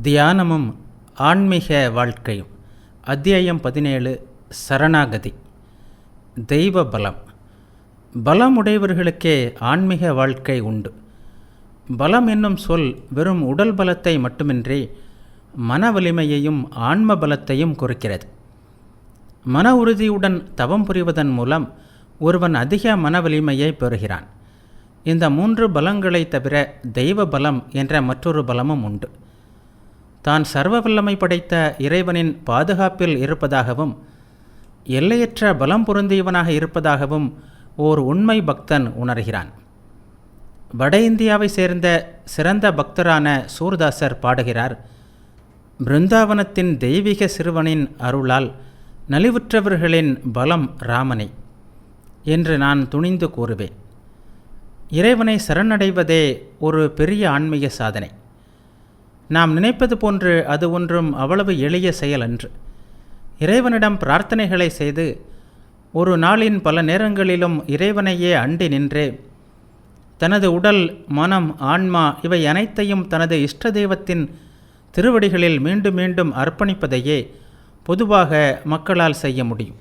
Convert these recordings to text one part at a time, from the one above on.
தியானமும் ஆன்மீக வாழ்க்கையும். அத்தியாயம் 17. சரணாகதி. தெய்வ பலம். பலமுடையவர்களுக்கே ஆன்மீக வாழ்க்கை உண்டு. பலம் என்னும் சொல் வெறும் உடல் பலத்தை மட்டுமின்றி மன வலிமையையும் ஆன்ம பலத்தையும் குறிக்கிறது. மன உறுதியுடன் தவம் புரிவதன் மூலம் ஒருவன் அதிக மன வலிமையை பெறுகிறான். இந்த 3 பலங்களை தவிர தெய்வ பலம் என்ற மற்றொரு பலமும் உண்டு. தான் சர்வ வல்லமை படைத்த இறைவனின் பாதுகாப்பில் இருப்பதாகவும் எல்லையற்ற பலம் பொருந்தியவனாக இருப்பதாகவும் ஓர் உண்மை பக்தன் உணர்கிறான். வட இந்தியாவை சேர்ந்த சிறந்த பக்தரான சூர்தாசர் பாடுகிறார்: பிருந்தாவனத்தின் தெய்வீக சிறுவனின் அருளால் நலிவுற்றவர்களின் பலம் ராமனை என்று நான் துணிந்து கூறுவேன். இறைவனை சரணடைவதே ஒரு பெரிய ஆன்மீக சாதனை. நாம் நினைப்பது போன்று அது ஒன்றும் அவ்வளவு எளிய செயல் அன்று. இறைவனிடம் பிரார்த்தனைகளை செய்து ஒரு நாளின் பல நேரங்களிலும் இறைவனையே அண்டி நின்று தனது உடல், மனம், ஆன்மா இவை அனைத்தையும் தனது இஷ்ட தெய்வத்தின் திருவடிகளில் மீண்டும் மீண்டும் அர்ப்பணிப்பதையே பொதுவாக மக்களால் செய்ய முடியும்.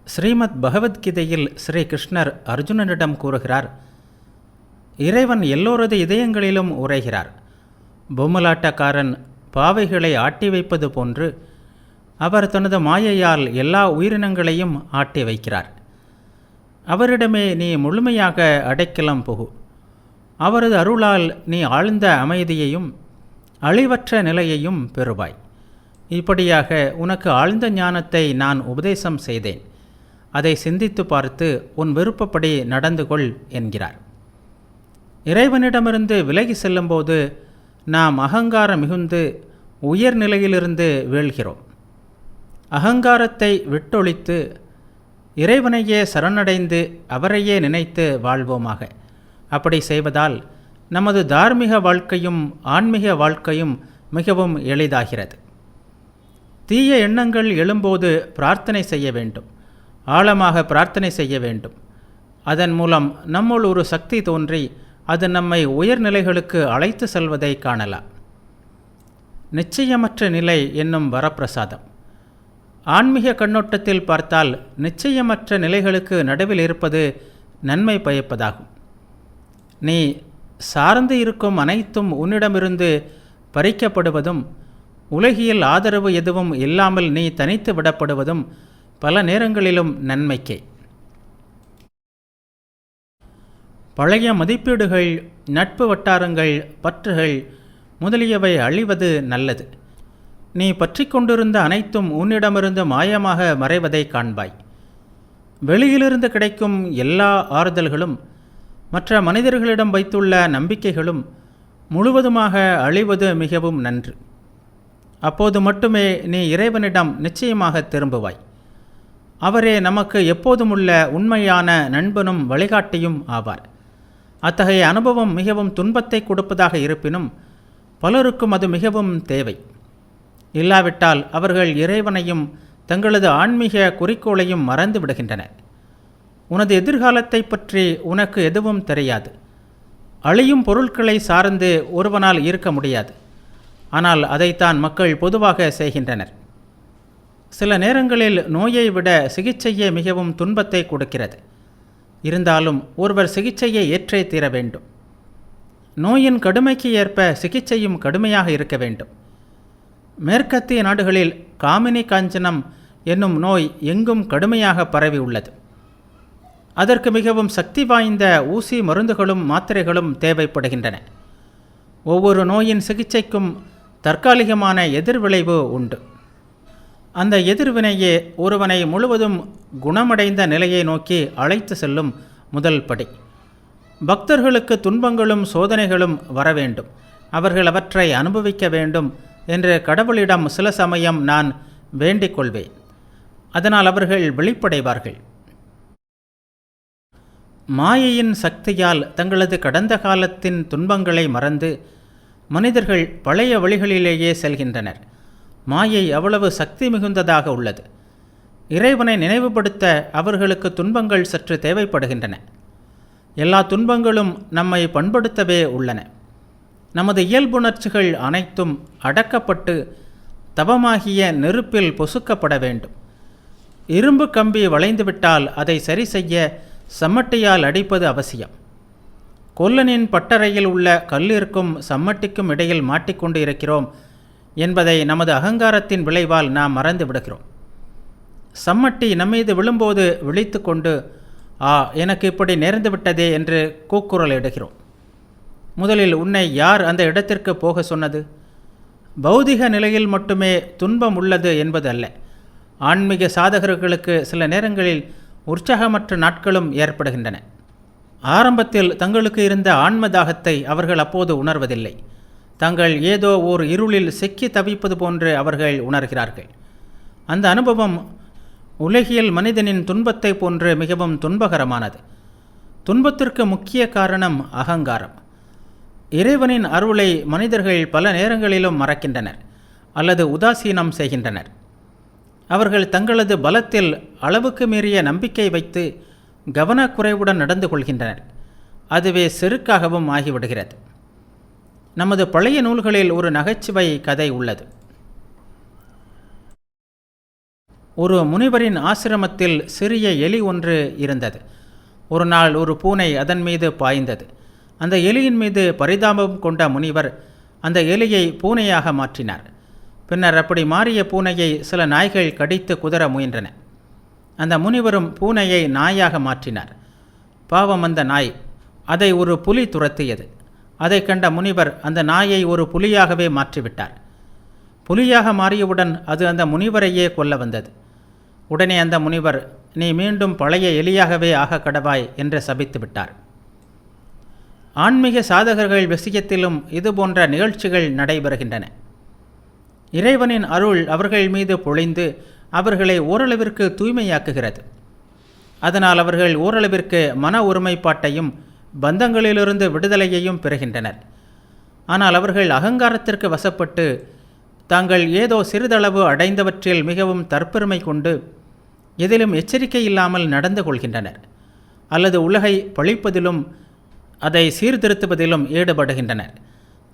ஸ்ரீமத் பகவத்கீதையில் ஸ்ரீ கிருஷ்ணர் அர்ஜுனனிடம் கூறுகிறார்: இறைவன் எல்லோரது இதயங்களிலும் உரைகிறார். பொம்மலாட்டக்காரன் பாவைகளை ஆட்டி வைப்பது போன்று அவர் தனது மாயையால் எல்லா உயிரினங்களையும் ஆட்டி வைக்கிறார். அவரிடமே நீ முழுமையாக அடைக்கலம் புகு. அவரது அருளால் நீ ஆழ்ந்த அமைதியையும் அழிவற்ற நிலையையும் பெறுவாய். இப்படியாக உனக்கு ஆழ்ந்த ஞானத்தை நான் உபதேசம் செய்தேன். அதை சிந்தித்து பார்த்து உன் விருப்பப்படி நடந்து கொள் என்கிறார். இறைவனிடமிருந்து விலகி செல்லும்போது நாம் அகங்காரம் மிகுந்து உயர்நிலையிலிருந்து வீழ்கிறோம். அகங்காரத்தை விட்டொழித்து இறைவனையே சரணடைந்து அவரையே நினைத்து வாழ்வோமாக. அப்படி செய்வதால் நமது தார்மீக வாழ்க்கையும் ஆன்மீக வாழ்க்கையும் மிகவும் எளிதாகிறது. தீய எண்ணங்கள் எழும்போது பிரார்த்தனை செய்ய வேண்டும். ஆழமாக பிரார்த்தனை செய்ய வேண்டும். அதன் மூலம் நம்முள் ஒரு சக்தி தோன்றி அது நம்மை உயர்நிலைகளுக்கு அழைத்து செல்வதை காணலாம். நிச்சயமற்ற நிலை என்னும் வரப்பிரசாதம். ஆன்மீக கண்ணோட்டத்தில் பார்த்தால் நிச்சயமற்ற நிலைகளுக்கு நடுவில் இருப்பது நன்மை பயப்பதாகும். நீ சார்ந்து இருக்கும் அனைத்தும் உன்னிடமிருந்து பறிக்கப்படுவதும் உலகியல் ஆதரவு எதுவும் இல்லாமல் நீ தனித்து விடப்படுவதும் பல நேரங்களிலும் நன்மைக்கே. பழைய மதிப்பீடுகள், நட்பு வட்டாரங்கள், பற்றுகள் முதலியவை அழிவது நல்லது. நீ பற்றி கொண்டிருந்த அனைத்தும் உன்னிடமிருந்து மாயமாக மறைவதை காண்பாய். வெளியிலிருந்து கிடைக்கும் எல்லா ஆறுதல்களும் மற்ற மனிதர்களிடம் வைத்துள்ள நம்பிக்கைகளும் முழுவதுமாக அழிவது மிகவும் நன்று. அப்போது மட்டுமே நீ இறைவனிடம் நிச்சயமாக திரும்புவாய். அவரே நமக்கு எப்போதுமுள்ள உண்மையான நண்பனும் வழிகாட்டியும் ஆவார். அத்தகைய அனுபவம் மிகவும் துன்பத்தை கொடுப்பதாக இருப்பினும் பலருக்கும் அது மிகவும் தேவை. இல்லாவிட்டால் அவர்கள் இறைவனையும் தங்களது ஆன்மீக குறிக்கோளையும் மறந்து விடுகின்றனர். உனது எதிர்காலத்தை பற்றி உனக்கு எதுவும் தெரியாது. அழியும் பொருட்களை சார்ந்து ஒருவனால் இருக்க முடியாது. ஆனால் அதைத்தான் மக்கள் பொதுவாக செய்கின்றனர். சில நேரங்களில் நோயை விட சிகிச்சையே மிகவும் துன்பத்தை கொடுக்கிறது. இருந்தாலும் ஒருவர் சிகிச்சையை ஏற்றே தீர வேண்டும். நோயின் கடுமைக்கு ஏற்ப சிகிச்சையும் கடுமையாக இருக்க வேண்டும். மேற்கத்திய நாடுகளில் காமினி காஞ்சனம் என்னும் நோய் எங்கும் கடுமையாக பரவி உள்ளது. அதற்கு மிகவும் சக்தி வாய்ந்த ஊசி மருந்துகளும் மாத்திரைகளும் தேவைப்படுகின்றன. ஒவ்வொரு நோயின் சிகிச்சைக்கும் தற்காலிகமான எதிர்விளைவு உண்டு. அந்த எதிர்வினையே ஒருவனை முழுவதும் குணமடைந்த நிலையை நோக்கி அழைத்து செல்லும் முதல் படி. பக்தர்களுக்கு துன்பங்களும் சோதனைகளும் வர வேண்டும். அவர்கள் அவற்றை அனுபவிக்க வேண்டும் என்று கடவுளிடம் சில சமயம் நான் வேண்டிக் கொள்வேன். அதனால் அவர்கள் வெளிப்படைவார்கள். மாயையின் சக்தியால் தங்களது கடந்த காலத்தின் துன்பங்களை மறந்து மனிதர்கள் பழைய வழிகளிலேயே செல்கின்றனர். மாயை அவ்வளவு சக்தி மிகுந்ததாக உள்ளது. இறைவனை நினைவுபடுத்த அவர்களுக்கு துன்பங்கள் சற்று தேவைப்படுகின்றன. எல்லா துன்பங்களும் நம்மை பண்படுத்தவே உள்ளன. நமது இயல்புணர்ச்சிகள் அனைத்தும் அடக்கப்பட்டு தவமாகிய நெருப்பில் பொசுக்கப்பட வேண்டும். இரும்பு கம்பி வளைந்துவிட்டால் அதை சரி செய்ய சம்மட்டியால் அடிப்பது அவசியம். கொல்லனின் பட்டறையில் உள்ள கல்லிற்கும் சம்மட்டிக்கும் இடையில் மாட்டிக்கொண்டு இருக்கிறோம் என்பதை நமது அகங்காரத்தின் விளைவால் நாம் மறந்து விடுகிறோம். சம்மட்டி நம்மீது விழும்போது விழித்து கொண்டு எனக்கு இப்படி நேர்ந்து விட்டதே என்று கூக்குரல் இடுகிறோம். முதலில் உன்னை யார் அந்த இடத்திற்கு போக சொன்னது? பௌதிக நிலையில் மட்டுமே துன்பம் உள்ளது என்பது அல்ல. ஆன்மீக சாதகர்களுக்கு சில நேரங்களில் உற்சாகமற்ற நாட்களும் ஏற்படுகின்றன. ஆரம்பத்தில் தங்களுக்கு இருந்த ஆன்ம தாகத்தை அவர்கள் அப்போது உணர்வதில்லை. தங்கள் ஏதோ ஓர் இருளில் சிக்கி தவிப்பது போன்று அவர்கள் உணர்கிறார்கள். அந்த அனுபவம் உலகியல் மனிதனின் துன்பத்தை போன்று மிகவும் துன்பகரமானது. துன்பத்திற்கு முக்கிய காரணம் அகங்காரம். இறைவனின் அருளை மனிதர்கள் பல நேரங்களிலும் மறக்கின்றனர் அல்லது உதாசீனம் செய்கின்றனர். அவர்கள் தங்களது பலத்தில் அளவுக்கு மீறிய நம்பிக்கை வைத்து கவனக்குறைவுடன் நடந்து கொள்கின்றனர். அதுவே செருக்காகவும் ஆகிவிடுகிறது. நமது பழைய நூல்களில் ஒரு நகைச்சுவை கதை உள்ளது. ஒரு முனிவரின் ஆசிரமத்தில் சிறிய எலி ஒன்று இருந்தது. ஒரு நாள் ஒரு பூனை அதன் மீது பாய்ந்தது. அந்த எலியின் மீது பரிதாபம் கொண்ட முனிவர் அந்த எலியை பூனையாக மாற்றினார். பின்னர் அப்படி மாறிய பூனையை சில நாய்கள் கடித்து குதற முயன்றன. அந்த முனிவரும் பூனையை நாயாக மாற்றினார். பாவம், அந்த நாய். அதை ஒரு புலி துரத்தியது. அதை கண்ட முனிவர் அந்த நாயை ஒரு புலியாகவே மாற்றிவிட்டார். புலியாக மாறியவுடன் அது அந்த முனிவரையே கொல்ல வந்தது. உடனே அந்த முனிவர், நீ மீண்டும் பழைய எலியாகவே ஆக கடவாய் என்று சபித்து விட்டார். ஆன்மீக சாதகர்கள் விஷயத்திலும் இதுபோன்ற நிகழ்ச்சிகள் நடைபெறுகின்றன. இறைவனின் அருள் அவர்கள் மீது பொழிந்து அவர்களை ஓரளவிற்கு தூய்மையாக்குகிறது. அதனால் அவர்கள் ஓரளவிற்கு மன ஒருமைப்பாட்டையும் பந்தங்களிலிருந்து விடுதலையையும் பெறுகின்றனர். ஆனால் அவர்கள் அகங்காரத்திற்கு வசப்பட்டு தாங்கள் ஏதோ சிறிதளவு அடைந்தவற்றில் மிகவும் தற்பெருமை கொண்டு எதிலும் எச்சரிக்கை இல்லாமல் நடந்து கொள்கின்றனர். அல்லது உலகை பழிப்பதிலும் அதை சீர்திருத்துவதிலும் ஈடுபடுகின்றனர்.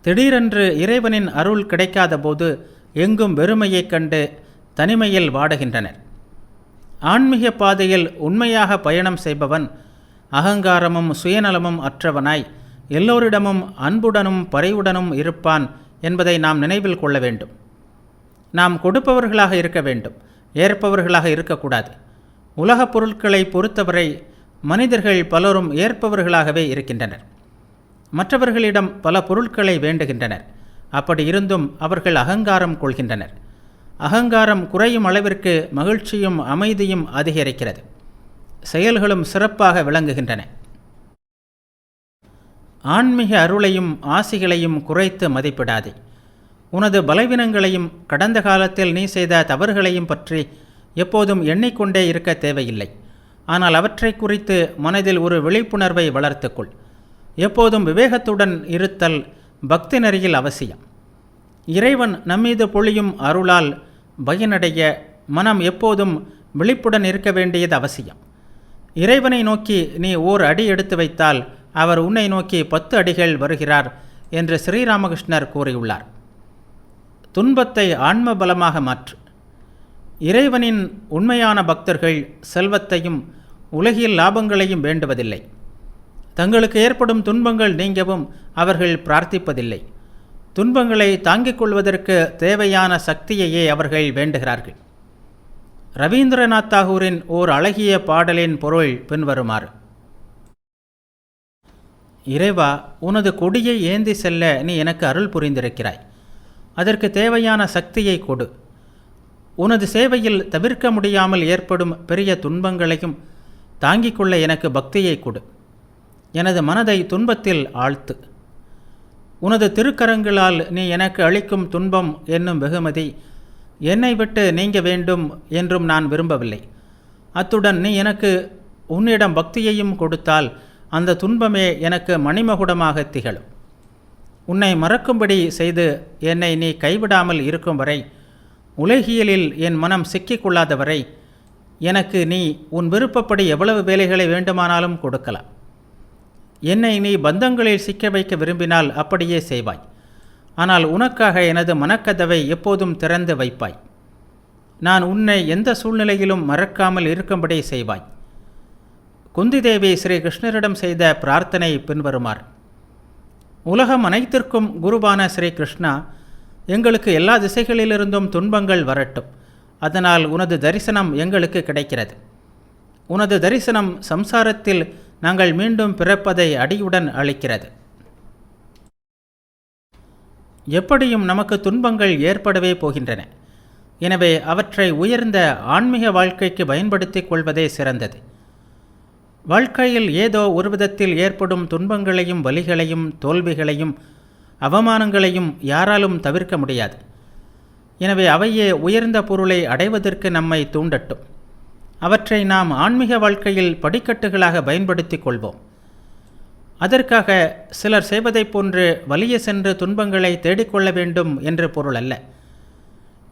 திடீரென்று இறைவனின் அருள் கிடைக்காத போது எங்கும் வெறுமையைக் கண்டு தனிமையில் வாடுகின்றனர். ஆன்மீக பாதையில் உண்மையாக பயணம் செய்பவன் அகங்காரமும் சுயநலமும் அற்றவனாய் எல்லோரிடமும் அன்புடனும் பரிவுடனும் இருப்பான் என்பதை நாம் நினைவில் கொள்ள வேண்டும். நாம் கொடுப்பவர்களாக இருக்க வேண்டும், ஏற்பவர்களாக இருக்கக்கூடாது. உலகப் பொருட்களை பொறுத்தவரை மனிதர்கள் பலரும் ஏற்பவர்களாகவே இருக்கின்றனர். மற்றவர்களிடம் பல பொருட்களை வேண்டுகின்றனர். அப்படி இருந்தும் அவர்கள் அகங்காரம் கொள்கின்றனர். அகங்காரம் குறையும் அளவிற்கு மகிழ்ச்சியும் அமைதியும் அதிகரிக்கிறது. செயல்களும் சிறப்பாக விளங்குகின்றன. ஆன்மீக அருளையும் ஆசிகளையும் குறைத்து மதிப்பிடாதே. உனது பலவீனங்களையும் கடந்த காலத்தில் நீ செய்த தவறுகளையும் பற்றி எப்போதும் எண்ணிக்கொண்டே இருக்க தேவையில்லை. ஆனால் அவற்றை குறித்து மனதில் ஒரு விழிப்புணர்வை வளர்த்துக்கொள். எப்போதும் விவேகத்துடன் இருத்தல் பக்தி நெறியில் அவசியம். இறைவன் நம்மீது பொழியும் அருளால் பயனடைய மனம் எப்போதும் விழிப்புடன் இருக்க வேண்டியது அவசியம். இறைவனை நோக்கி நீ ஓர் அடி எடுத்து வைத்தால் அவர் உன்னை நோக்கி 10 அடிகள் வருகிறார் என்று ஸ்ரீராமகிருஷ்ணர் கூறியுள்ளார். துன்பத்தை ஆன்ம பலமாக மாற்று. இறைவனின் உண்மையான பக்தர்கள் செல்வத்தையும் உலகியல் லாபங்களையும் வேண்டுவதில்லை. தங்களுக்கு ஏற்படும் துன்பங்கள் நீங்கவும் அவர்கள் பிரார்த்திப்பதில்லை. துன்பங்களை தாங்கிக் கொள்வதற்கு தேவையான சக்தியையே அவர்கள் வேண்டுகிறார்கள். ரவீந்திரநாத் தாகூரின் ஓர் அழகிய பாடலின் பொருள் பின்வருமாறு: இறைவா, உனது கொடியை ஏந்தி செல்ல நீ எனக்கு அருள் புரிந்திருக்கிறாய். அதற்கு தேவையான சக்தியை கொடு. உனது சேவையில் தவிர்க்க முடியாமல் ஏற்படும் பெரிய துன்பங்களையும் தாங்கிக் கொள்ள எனக்கு பக்தியை கொடு. எனது மனதை துன்பத்தில் ஆழ்த்து. உனது திருக்கரங்களால் நீ எனக்கு அளிக்கும் துன்பம் என்னும் வெகுமதி என்னை விட்டு நீங்க வேண்டும் என்றும் நான் விரும்பவில்லை. அத்துடன் நீ எனக்கு உன்னிடம் பக்தியையும் கொடுத்தால் அந்த துன்பமே எனக்கு மணிமகுடமாக திகழும். உன்னை மறக்கும்படி செய்து என்னை நீ கைவிடாமல் இருக்கும் வரை, உலகியலில் என் மனம் சிக்கிக்கொள்ளாத வரை எனக்கு நீ உன் விருப்பப்படி எவ்வளவு வேலைகளை வேண்டுமானாலும் கொடுக்கலாம். என்னை நீ பந்தங்களில் சிக்க வைக்க விரும்பினால் அப்படியே செய்வாய். ஆனால் உனக்காக எனது மனக்கதவை எப்போதும் திறந்து வைப்பாய். நான் உன்னை எந்த சூழ்நிலையிலும் மறக்காமல் இருக்கும்படி செய்வாய். குந்தி தேவி ஸ்ரீ கிருஷ்ணரிடம் செய்த பிரார்த்தனை பின்வருமாறு: உலகம் அனைத்திற்கும் குருவான ஸ்ரீ கிருஷ்ணா, எங்களுக்கு எல்லா திசைகளிலிருந்தும் துன்பங்கள் வரட்டும். அதனால் உனது தரிசனம் எங்களுக்கு கிடைக்கிறது. உனது தரிசனம் சம்சாரத்தில் நாங்கள் மீண்டும் பிறப்பதை அடியுடன் அளிக்கிறது. எப்படியும் நமக்கு துன்பங்கள் ஏற்படவே போகின்றன. எனவே அவற்றை உயர்ந்த ஆன்மீக வாழ்க்கைக்கு பயன்படுத்திக் கொள்வதே சிறந்தது. வாழ்க்கையில் ஏதோ ஒரு விதத்தில் ஏற்படும் துன்பங்களையும் வலிகளையும் தோல்விகளையும் அவமானங்களையும் யாராலும் தவிர்க்க முடியாது. எனவே அவையே உயர்ந்த பொருளை அடைவதற்கு நம்மை தூண்டட்டும். அவற்றை நாம் ஆன்மீக வாழ்க்கையில் படிக்கட்டுகளாக பயன்படுத்திக் கொள்வோம். அதற்காக சிலர் செய்வதைப் போன்று வலிய சென்று துன்பங்களை தேடிக்கொள்ள வேண்டும் என்று பொருள் அல்ல.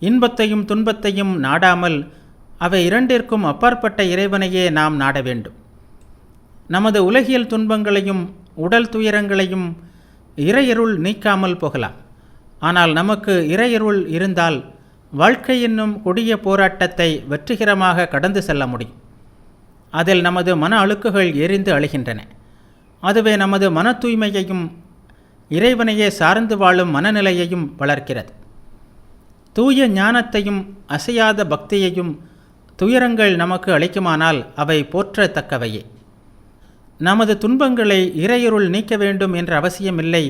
இன்பத்தையும் துன்பத்தையும் நாடாமல் அவை இரண்டிற்கும் அப்பாற்பட்ட இறைவனையே நாம் நாட வேண்டும். நமது உலகியல் துன்பங்களையும் உடல் துயரங்களையும் இறையருள் நீக்காமல் போகலாம். ஆனால் நமக்கு இறையருள் இருந்தால் வாழ்க்கை என்னும் கொடிய போராட்டத்தை வெற்றிகரமாக கடந்து செல்ல முடியும். அதில் நமது மன அழுக்குகள் எரிந்து அழிகின்றன. அதுவே நமது மன தூய்மையையும் இறைவனையே சார்ந்து வாழும் மனநிலையையும் வளர்க்கிறது. தூய ஞானத்தையும் அசையாத பக்தியையும் துயரங்கள் நமக்கு அளிக்குமானால் அவை போற்றத்தக்கவையே. நமது துன்பங்களை இறையருள் நீக்க வேண்டும் என்ற அவசியமில்லை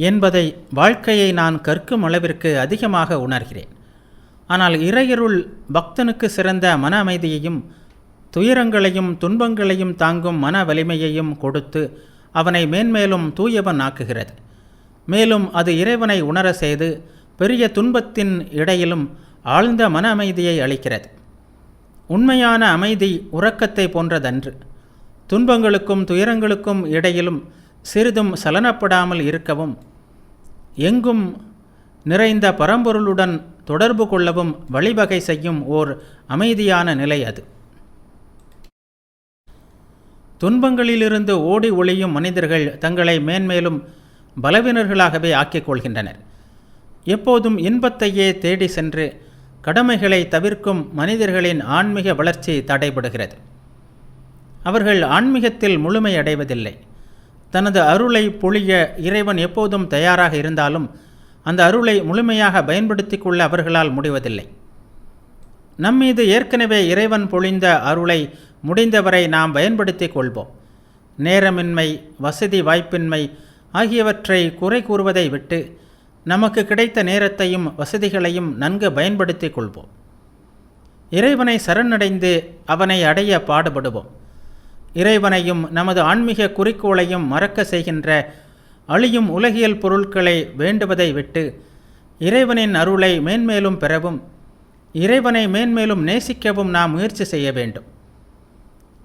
என்பதை வாழ்க்கையை நான் கற்கும் அளவிற்கு அதிகமாக உணர்கிறேன். ஆனால் இறையருள் பக்தனுக்கு சிறந்த மன அமைதியையும் துயரங்களையும் துன்பங்களையும் தாங்கும் மன வலிமையையும் கொடுத்து அவனை மேன்மேலும் தூயவன் ஆக்குகிறது. மேலும் அது இறைவனை உணர செய்து பெரிய துன்பத்தின் இடையிலும் ஆழ்ந்த மன அமைதியை அளிக்கிறது. உண்மையான அமைதி உறக்கத்தை போன்றதன்று. துன்பங்களுக்கும் துயரங்களுக்கும் இடையிலும் சிறிதும் சலனப்படாமல் இருக்கவும் எங்கும் நிறைந்த பரம்பொருளுடன் தொடர்பு கொள்ளவும் வழிவகை செய்யும் ஓர் அமைதியான நிலை அது. துன்பங்களிலிருந்து ஓடி ஒளியும் மனிதர்கள் தங்களை மேன்மேலும் பலவீனர்களாகவே ஆக்கிக் கொள்கின்றனர். எப்போதும் இன்பத்தையே தேடி சென்று கடமைகளை தவிர்க்கும் மனிதர்களின் ஆன்மீக வளர்ச்சி தடைபடுகிறது. அவர்கள் ஆன்மீகத்தில் முழுமையடைவதில்லை. தனது அருளை பொழிய இறைவன் எப்போதும் தயாராக இருந்தாலும் அந்த அருளை முழுமையாக பயன்படுத்தி கொள்ள அவர்களால் முடிவதில்லை. நம்மீது ஏற்கனவே இறைவன் பொழிந்த அருளை முடிந்தவரை நாம் பயன்படுத்தி கொள்வோம். நேரமின்மை, வசதி வாய்ப்பின்மை ஆகியவற்றை குறை கூறுவதை விட்டு நமக்கு கிடைத்த நேரத்தையும் வசதிகளையும் நன்கு பயன்படுத்தி கொள்வோம். இறைவனை சரணடைந்து அவனை அடைய பாடுபடுவோம். இறைவனையும் நமது ஆன்மீக குறிக்கோளையும் மறக்க செய்கின்ற அழியும் உலகியல் பொருட்களை வேண்டுவதை விட்டு இறைவனின் அருளை மேன்மேலும் பெறவும் இறைவனை மேன்மேலும் நேசிக்கவும் நாம் முயற்சி செய்ய வேண்டும்.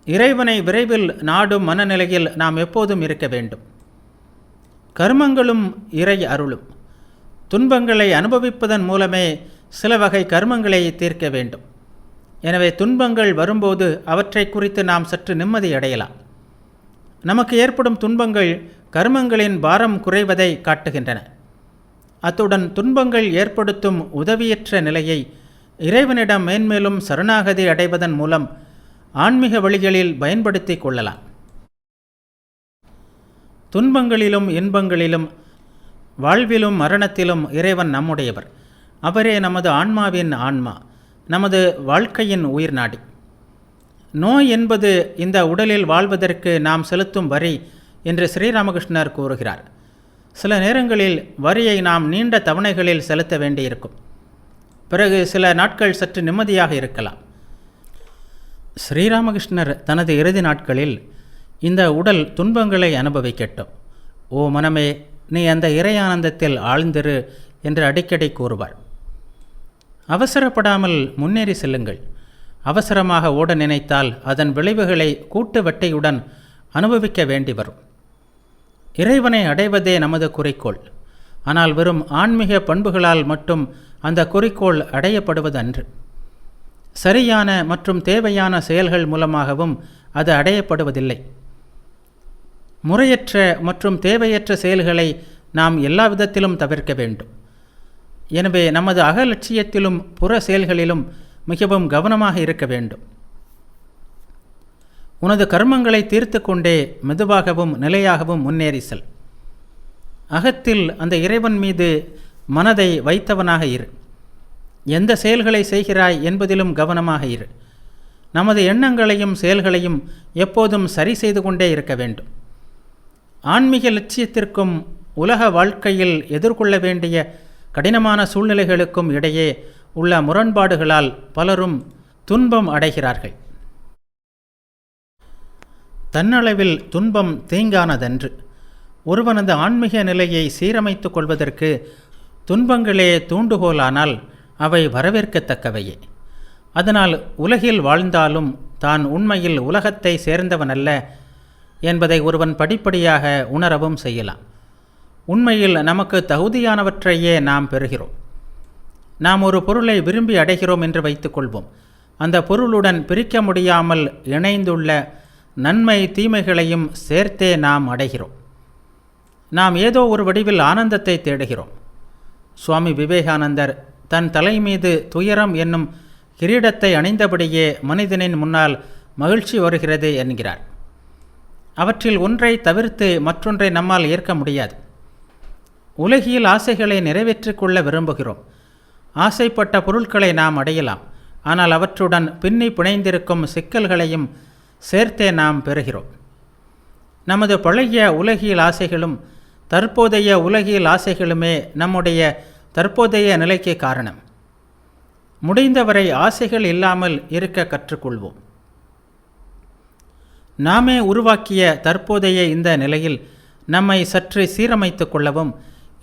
இறைவனை விரைவில் நாடும் மனநிலையில் நாம் எப்போதும் இருக்க வேண்டும். கர்மங்களும் இறை அருளும். துன்பங்களை அனுபவிப்பதன் மூலமே சில வகை கர்மங்களை தீர்க்க வேண்டும். எனவே துன்பங்கள் வரும்போது அவற்றை குறித்து நாம் சற்று நிம்மதி அடையலாம். நமக்கு ஏற்படும் துன்பங்கள் கர்மங்களின் பாரம் குறைவதை காட்டுகின்றன. அத்துடன் துன்பங்கள் ஏற்படுத்தும் உதவியற்ற நிலையை இறைவனிடம் மேன்மேலும் சரணாகதி அடைவதன் மூலம் ஆன்மீக வழிகளில் பயன்படுத்தி கொள்ளலாம். துன்பங்களிலும் இன்பங்களிலும் வாழ்விலும் மரணத்திலும் இறைவன் நம்முடையவர். அவரே நமது ஆன்மாவின் ஆன்மா, நமது வாழ்க்கையின் உயிர் நாடி. நோய் என்பது இந்த உடலில் வாழ்வதற்கு நாம் செலுத்தும் வரி என்று ஸ்ரீராமகிருஷ்ணர் கூறுகிறார். சில நேரங்களில் வரியை நாம் நீண்ட தவணைகளில் செலுத்த வேண்டியிருக்கும். பிறகு சில நாட்கள் சற்று நிம்மதியாக இருக்கலாம். ஸ்ரீராமகிருஷ்ணர் தனது இறுதி நாட்களில் இந்த உடல் துன்பங்களை அனுபவிக்கட்டும், ஓ மனமே நீ அந்த இறையானந்தத்தில் ஆழ்ந்திரு என்று அடிக்கடி கூறுவார். அவசரப்படாமல் முன்னேறி செல்லுங்கள். அவசரமாக ஓட நினைத்தால் அதன் விளைவுகளை கூட்டு வெட்டையுடன் அனுபவிக்க வேண்டி வரும். இறைவனை அடைவதே நமது குறிக்கோள். ஆனால் வெறும் ஆன்மீக பண்புகளால் மட்டும் அந்த குறிக்கோள் அடையப்படுவதன்று. சரியான மற்றும் தேவையான செயல்கள் மூலமாகவும் அது அடையப்படுவதில்லை. முறையற்ற மற்றும் தேவையற்ற செயல்களை நாம் எல்லா விதத்திலும் தவிர்க்க வேண்டும். எனவே நமது அகலட்சியத்திலும் புற செயல்களிலும் மிகவும் கவனமாக இருக்க வேண்டும். உனது கர்மங்களை தீர்த்து கொண்டே மெதுவாகவும் நிலையாகவும் முன்னேறி செல். அகத்தில் அந்த இறைவன் மீது மனதை வைத்தவனாக இரு. எந்த செயல்களை செய்கிறாய் என்பதிலும் கவனமாக இரு. நமது எண்ணங்களையும் செயல்களையும் எப்போதும் சரி செய்து கொண்டே இருக்க வேண்டும். ஆன்மீக லட்சியத்திற்கும் உலக வாழ்க்கையில் எதிர்கொள்ள வேண்டிய கடினமான சூழ்நிலைகளுக்கும் இடையே உள்ள முரண்பாடுகளால் பலரும் துன்பம் அடைகிறார்கள். தன்னளவில் துன்பம் தீங்கானதன்று. ஒருவனது ஆன்மீக நிலையை சீரமைத்து கொள்வதற்கு துன்பங்களே தூண்டுகோலானால் அவை வரவேற்கத்தக்கவையே. அதனால் உலகில் வாழ்ந்தாலும் தான் உண்மையில் உலகத்தை சேர்ந்தவனல்ல என்பதை ஒருவன் படிப்படியாக உணரவும் செய்யலாம். உண்மையில் நமக்கு தகுதியானவற்றையே நாம் பெறுகிறோம். நாம் ஒரு பொருளை விரும்பி அடைகிறோம் என்று வைத்துக்கொள்வோம். அந்த பொருளுடன் பிரிக்க முடியாமல் இணைந்துள்ள நன்மை தீமைகளையும் சேர்த்தே நாம் அடைகிறோம். நாம் ஏதோ ஒரு வடிவில் ஆனந்தத்தை தேடுகிறோம். சுவாமி விவேகானந்தர் தன் தலை மீது துயரம் என்னும் கிரீடத்தை அணிந்தபடியே மனிதனின் முன்னால் மகிழ்ச்சி வருகிறது என்கிறார். அவற்றில் ஒன்றை தவிர்த்து மற்றொன்றை நம்மால் ஏற்க முடியாது. உலகியல் ஆசைகளை நிறைவேற்றிக் கொள்ள விரும்புகிறோம். ஆசைப்பட்ட பொருட்களை நாம் அடையலாம். ஆனால் அவற்றுடன் பின்னி பிணைந்திருக்கும் சிக்கல்களையும் சேர்த்தே நாம் பெறுகிறோம். நமது பழைய உலகியல் ஆசைகளும் தற்போதைய உலகியல் ஆசைகளுமே நம்முடைய தற்போதைய நிலைக்கு காரணம். முடிந்தவரை ஆசைகள் இல்லாமல் இருக்க கற்றுக்கொள்வோம். நாமே உருவாக்கிய தற்போதைய இந்த நிலையில் நம்மை சற்று சீரமைத்து கொள்ளவும்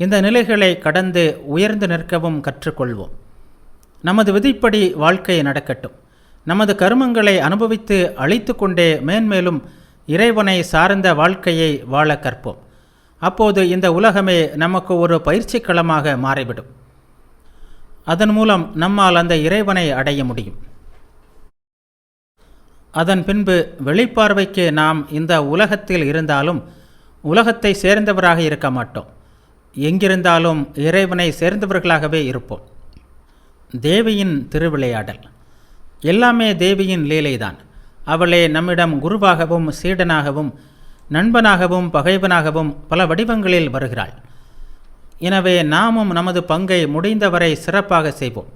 இந்த நிலைகளை கடந்து உயர்ந்து நிற்கவும் கற்றுக்கொள்வோம். நமது விதிப்படி வாழ்க்கை நடக்கட்டும். நமது கர்மங்களை அனுபவித்து அழித்து கொண்டே மேன்மேலும் இறைவனை சார்ந்த வாழ்க்கையை வாழ கற்போம். அப்போது இந்த உலகமே நமக்கு ஒரு பயிற்சி களமாக மாறிவிடும். அதன் மூலம் நம்மால் அந்த இறைவனை அடைய முடியும். அதன் பின்பு வெளிப்பார்வைக்கு நாம் இந்த உலகத்தில் இருந்தாலும் உலகத்தை சேர்ந்தவராக இருக்க மாட்டோம். எங்கிருந்தாலும் இறைவனை சேர்ந்தவர்களாகவே இருப்போம். தேவியின் திருவிளையாடல். எல்லாமே தேவியின் லீலைதான். அவளே நம்மிடம் குருவாகவும் சீடனாகவும் நண்பனாகவும் பகைவனாகவும் பல வடிவங்களில் வருகிறாள். எனவே நாமும் நமது பங்கை முடிந்தவரை சிறப்பாக செய்வோம்.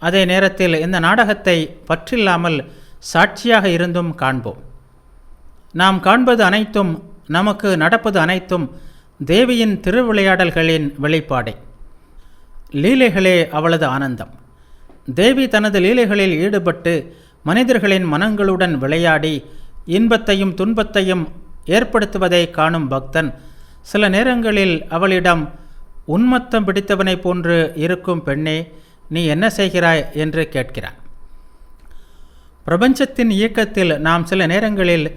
அதே நேரத்தில் இந்த நாடகத்தை பற்றில்லாமல் சாட்சியாக இருந்தும் காண்போம். நாம் காண்பது அனைத்தும், நமக்கு நடப்பது அனைத்தும் தேவியின் திருவிளையாடல்களின் வெளிப்பாடே. லீலைகளே அவளது ஆனந்தம். தேவி தனது லீலைகளில் ஈடுபட்டு மனிதர்களின் மனங்களுடன் விளையாடி இன்பத்தையும் துன்பத்தையும் ஏற்படுத்துவதை காணும் பக்தன் சில நேரங்களில் அவளிடம், உன்மத்தம் பிடித்தவனை போன்று இருக்கும் பெண்ணே, நீ என்ன செய்கிறாய் என்று கேட்கிறான். பிரபஞ்சத்தின் இயக்கத்தில் நாம் சில நேரங்களில்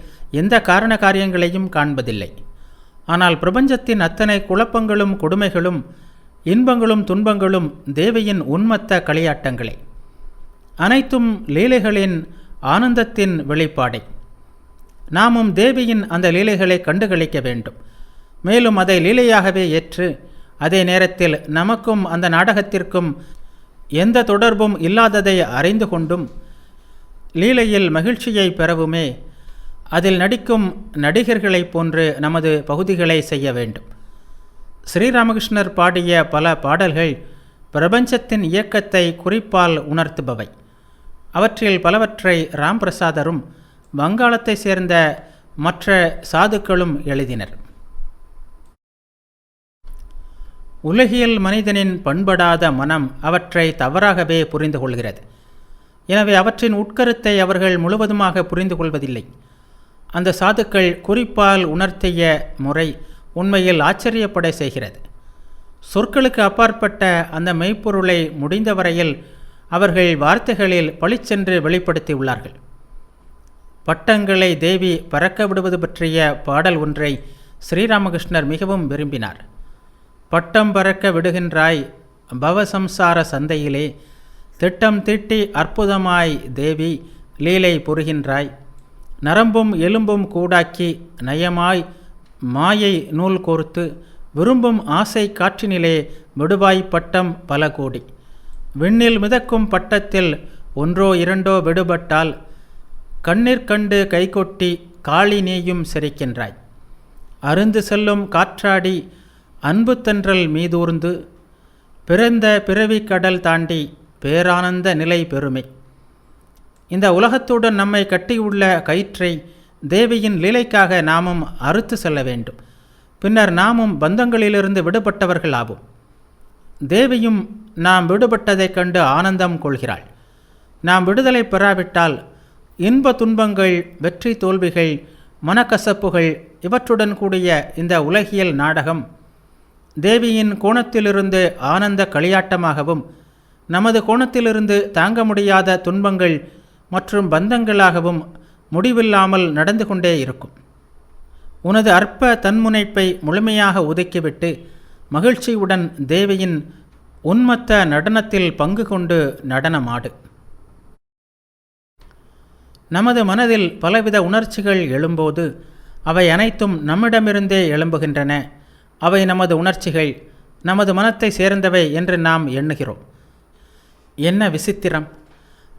எந்த காரண காரியங்களையும் காண்பதில்லை. ஆனால் பிரபஞ்சத்தின் அத்தனை குழப்பங்களும் கொடுமைகளும் இன்பங்களும் துன்பங்களும் தேவியின் உன்மத்த களியாட்டங்களே. அனைத்தும் லீலைகளின் ஆனந்தத்தின் வெளிப்பாடே. நாமும் தேவியின் அந்த லீலைகளை கண்டுகளிக்க வேண்டும். மேலும் அதை லீலையாகவே ஏற்று அதே நேரத்தில் நமக்கும் அந்த நாடகத்திற்கும் எந்த தொடர்பும் இல்லாததை அறிந்து கொண்டும் லீலையில் மகிழ்ச்சியை பெறவுமே அதில் நடிக்கும் நடிகர்களைப் போன்று நமது பகுதிகளை செய்ய வேண்டும். ஸ்ரீராமகிருஷ்ணர் பாடிய பல பாடல்கள் பிரபஞ்சத்தின் இயக்கத்தை குறிப்பால் உணர்த்துபவை. அவற்றில் பலவற்றை ராம் பிரசாதரும் வங்காளத்தை சேர்ந்த மற்ற சாதுக்களும் எழுதினர். உலகியல் மனிதனின் பண்படாத மனம் அவற்றை தவறாகவே புரிந்து கொள்கிறது. எனவே அவற்றின் உட்கருத்தை அவர்கள் முழுவதுமாக புரிந்து கொள்வதில்லை. அந்த சாதுக்கள் குறிப்பால் உணர்த்திய முறை உண்மையில் ஆச்சரியப்பட செய்கிறது. சொற்களுக்கு அப்பாற்பட்ட அந்த மெய்ப்பொருளை முடிந்தவரையில் அவர்கள் வார்த்தைகளில் பளிச்சென்று வெளிப்படுத்தி உள்ளார்கள். பட்டங்களை தேவி பறக்க விடுவது பற்றிய பாடல் ஒன்றை ஸ்ரீராமகிருஷ்ணர் மிகவும் விரும்பினார். பட்டம் பறக்க விடுகின்றாய் பவசம்சார சந்தையிலே, திட்டம் தீட்டி அற்புதமாய் தேவி லீலை புரிகின்றாய், நரம்பும் எலும்பும் கூடாக்கி நயமாய் மாயை நூல் கோர்த்து விரும்பும் ஆசை காற்றினிலே விடுவாய் பட்டம் பல கோடி. விண்ணில் மிதக்கும் பட்டத்தில் ஒன்றோ இரண்டோ விடுபட்டால் கண்ணீர் கண்டு கைகொட்டி காளி நீயும் சிரிக்கின்றாய். அருந்து செல்லும் காற்றாடி அன்பு தென்றல் மீதூர்ந்து பிறந்த பிறவி கடல் தாண்டி பேரானந்த நிலை பெருமை. இந்த உலகத்துடன் நம்மை கட்டியுள்ள கயிற்றை தேவியின் லீலைக்காக நாமும் அறுத்து செல்ல வேண்டும். பின்னர் நாமும் பந்தங்களிலிருந்து விடுபட்டவர்கள் ஆவோம். தேவியும் நாம் விடுபட்டதைக் கண்டு ஆனந்தம் கொள்கிறாள். நாம் விடுதலை பெறாவிட்டால் இன்ப துன்பங்கள், வெற்றி தோல்விகள், மனக்கசப்புகள் இவற்றுடன் கூடிய இந்த உலகியல் நாடகம் தேவியின் கோணத்திலிருந்து ஆனந்த களியாட்டமாகவும், நமது கோணத்திலிருந்து தாங்க முடியாத துன்பங்கள் மற்றும் பந்தங்களாகவும் முடிவில்லாமல் நடந்து கொண்டே இருக்கும். உனது அற்ப தன்முனைப்பை முழுமையாக ஒதுக்கிவிட்டு மகிழ்ச்சியுடன் தேவியின் உன்மத்த நடனத்தில் பங்கு கொண்டு நடனமாடு. நமது மனதில் பலவித உணர்ச்சிகள் எழும்போது அவை அனைத்தும் நம்மிடமிருந்தே எழும்புகின்றன. அவை நமது உணர்ச்சிகள், நமது மனத்தை சேர்ந்தவை என்று நாம் எண்ணுகிறோம். என்ன விசித்திரம்!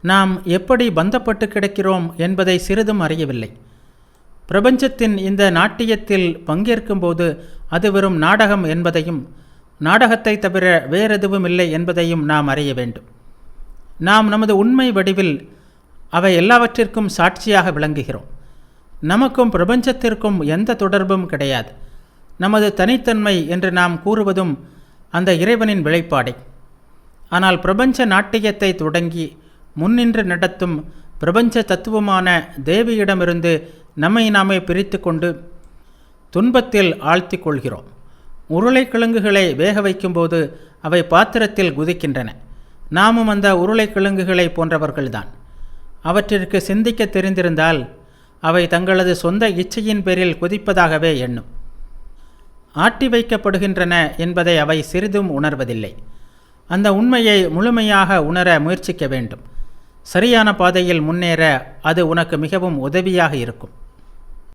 நாம் எப்படி பந்தப்பட்டு கிடக்கிறோம் என்பதை சிறிதும் அறியவில்லை. பிரபஞ்சத்தின் இந்த நாட்டியத்தில் பங்கேற்கும்போது அது வெறும் நாடகம் என்பதையும், நாடகத்தை தவிர வேறெதுவும் இல்லை என்பதையும் நாம் அறிய வேண்டும். நாம் நமது உண்மை வடிவில் அவை எல்லாவற்றிற்கும் சாட்சியாக விளங்குகிறோம். நமக்கும் பிரபஞ்சத்திற்கும் எந்த தொடர்பும் கிடையாது. நமது தனித்தன்மை என்று நாம் கூறுவதும் அந்த இறைவனின் விளைப்பாடே. ஆனால் பிரபஞ்ச நாட்டியத்தை தொடங்கி முன்னின்று நடத்தும் பிரபஞ்ச தத்துவமான தேவியிடமிருந்து நம்மை நாமே பிரித்து கொண்டு துன்பத்தில் ஆழ்த்தி கொள்கிறோம். உருளைக்கிழங்குகளை வேக வைக்கும்போது அவை பாத்திரத்தில் குதிக்கின்றன. நாமும் அந்த உருளைக்கிழங்குகளை போன்றவர்கள்தான். அவற்றிற்கு சிந்திக்க தெரிந்திருந்தால் அவை தங்களது சொந்த இச்சையின் பேரில் குதிப்பதாகவே எண்ணும். ஆட்டி வைக்கப்படுகின்றன என்பதை அவை சிறிதும் உணர்வதில்லை. அந்த உண்மையை முழுமையாக உணர முயற்சிக்க வேண்டும். சரியான பாதையில் முன்னேற அது உனக்கு மிகவும் உதவியாக இருக்கும்.